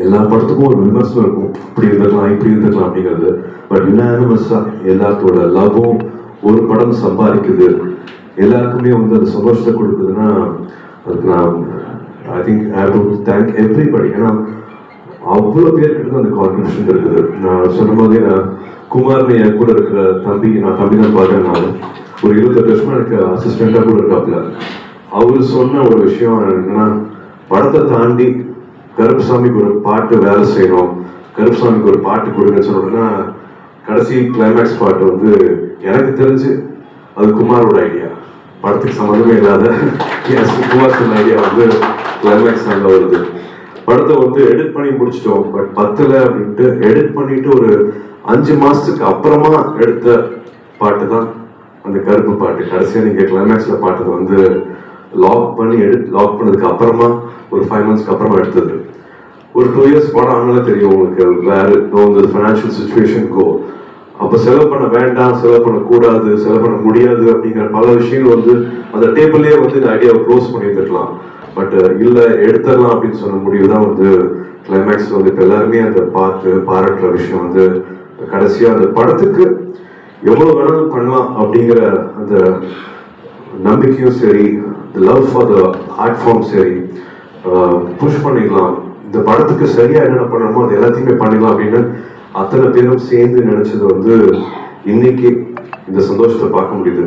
எல்லா படத்துக்கும் ஒரு விமர்சனம் இருக்கும், இப்படி இருந்திருக்கலாம் இப்படி இருந்திருக்கலாம் அப்படிங்கிறது. பட் யுனானிமஸா எல்லாத்தோட லவ்வும் ஒரு படம் சம்பாதிக்குது, எல்லாருக்குமே வந்து அது சந்தோஷத்தை கொடுக்குதுன்னா அதுக்கு நான் I think I have to thank everybody. ஏன்னா அவ்வளோ பேர்கிட்ட அந்த கான்ட்ரிபியூஷன் இருக்குது. நான் சொன்ன மாதிரி குமார்னு என் கூட இருக்கிற தம்பி, நான் தம்பி தான் பார்க்குறேன். நான் ஒரு 28 வருஷமா எனக்கு அசிஸ்டண்டாக கூட இருக்காப்புல. அவர் சொன்ன ஒரு விஷயம் என்னன்னா, படத்தை தாண்டி கருப்புசாமிக்கு ஒரு பாட்டு வேலை செய்யணும், கருப்புசாமிக்கு ஒரு பாட்டு கொடுங்கன்னு சொன்னோம்னா கடைசி கிளைமேக்ஸ் பாட்டு வந்து எனக்கு தெரிஞ்சு அது குமாரோட ஐடியா, படத்துக்கு சம்மந்தமே இல்லாத குமார் சொன்ன ஐடியா வந்து கிளைமேக்ஸ் நல்லா வருது. படத்தை வந்து எடிட் பண்ணி முடிச்சிட்டோம், பட் பத்தல அப்படின்ட்டு எடிட் பண்ணிட்டு ஒரு 5 மாசத்துக்கு அப்புறமா எடுத்த பாட்டு தான் அந்த கருப்பு பாட்டு. கடைசியாக நீங்க கிளைமேக்ஸ்ல பாட்டு வந்து லாக் பண்ணதுக்கு அப்புறமா ஒரு 5 months அப்புறமா எடுத்தது. ஒரு 2 years படம் ஆனாலே தெரியும் உங்களுக்கு வேற ஃபைனான்சியல் சுச்சுவேஷன் கோ. அப்போ செலவு பண்ண வேண்டாம், செலவு பண்ணக்கூடாது, செலவு பண்ண முடியாது அப்படிங்கிற பல விஷயங்கள் வந்து அந்த டேபிள்லேயே வந்து இந்த ஐடியாவை க்ளோஸ் பண்ணியிருந்துருக்கலாம். பட் இல்லை எடுத்துடலாம் அப்படின்னு சொன்ன முடிவு தான் வந்து கிளைமேக்ஸ் வந்து இப்போ எல்லாருமே அந்த பார்த்து பாராட்டுற விஷயம் வந்து கடைசியாக அந்த படத்துக்கு எவ்வளோ வேணாலும் பண்ணலாம் அப்படிங்கிற அந்த நம்பிக்கையும் சரி, the love for the art form சரி, புஷ் பண்ணிடலாம், இந்த படத்துக்கு சரியாக என்னென்ன பண்ணணுமோ அது எல்லாத்தையுமே பண்ணிடலாம் அப்படின்னு அத்தனை பேரும் சேர்ந்து நினைச்சது வந்து இன்னைக்கு இந்த சந்தோஷத்தை பார்க்க முடியுது.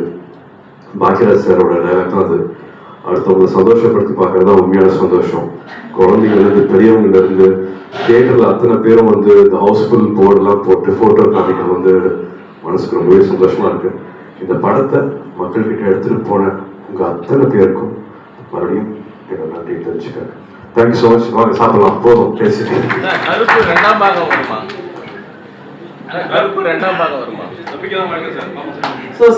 பாக்கியராஜ் சாரோட டைலாக் தான் அது. அடுத்தவங்களை சந்தோஷப்படுத்தி பார்க்கறது தான் உண்மையான சந்தோஷம். குழந்தைங்கள்லேருந்து பெரியவங்கலேருந்து தியேட்டரில் அத்தனை பேரும் வந்து இந்த ஹவுஸ்ஃபுல் போர்டெல்லாம் போட்டு ஃபோட்டோ காமிக்க வந்து மனசுக்கு ரொம்பவே சந்தோஷமா இருக்கு. இந்த படத்தை மக்கள்கிட்ட எடுத்துட்டு போன உங்க அத்தனை பேருக்கும் மறுபடியும் என்னோட நன்றி தெரிஞ்சுக்கிறேன். Thank you so much. வாங்க சாப்பிடலாம், போதும் பேசிட்டு.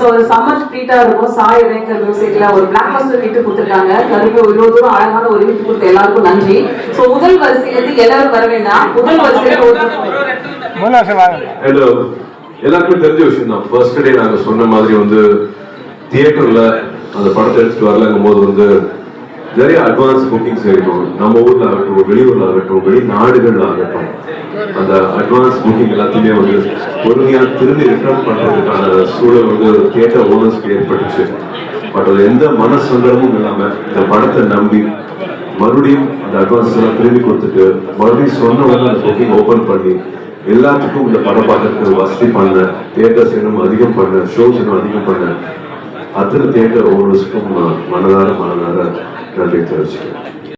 ஒரு சம்மர் ட்ரீட்டா இருக்கும். சாய் வேங்கர் மியூசிக்ல ஒரு பிளாக் பஸ்டர் ஹிட் கொடுத்திருக்காங்க. கருப்பு இவ்வளவு தூரம் அழகான ஒரு ஹிட் கொடுத்த எல்லாருக்கும் நன்றி. சோ முதல் வரிசையிலிருந்து எல்லாரும் வர வேண்டாம். முதல் வரிசையில ஹலோ, எல்லாருக்குமே தெரிஞ்ச விஷயம் தான். ஃபர்ஸ்ட் டே நாங்க சொன்ன மாதிரி வந்து தியேட்டர்ல அந்த படத்தை எடுத்துட்டு வரலங்கும் போது வந்து நிறைய அட்வான்ஸ் புக்கிங்ஸ் இருக்கும். நம்ம ஊர்ல ஆகட்டும், வெளியூர்ல ஆகட்டும், வெளிநாடுகள்ல ஆகட்டும், அந்த அட்வான்ஸ் புக்கிங் எல்லாத்தையுமே வந்து பொறுமையா திரும்பி ரிட்டர்ன் பண்றதுக்கான சூழல் வந்து தியேட்டர் ஓனர்ஸ்க்கு ஏற்பட்டுச்சு. பட் அது எந்த மனசங்கடமும் இல்லாம இந்த படத்தை நம்பி மறுபடியும் அந்த அட்வான்ஸ் எல்லாம் திரும்பி கொடுத்துட்டு மறுபடியும் சொன்ன உடனே அந்த புக்கிங் ஓபன் பண்ணி எல்லாத்துக்கும் இந்த படம் பார்க்கறதுக்கு வசதி பண்ண, தியேட்டர்ஸ் இன்னும் அதிகம் பண்ண, ஷோஸ் இன்னும் அதிகம் பண்ண அத்தனை தியேட்டர் ஓனர்ஸ்க்கும் மனதார நன்றி தெரிவிச்சுக்கிறேன்.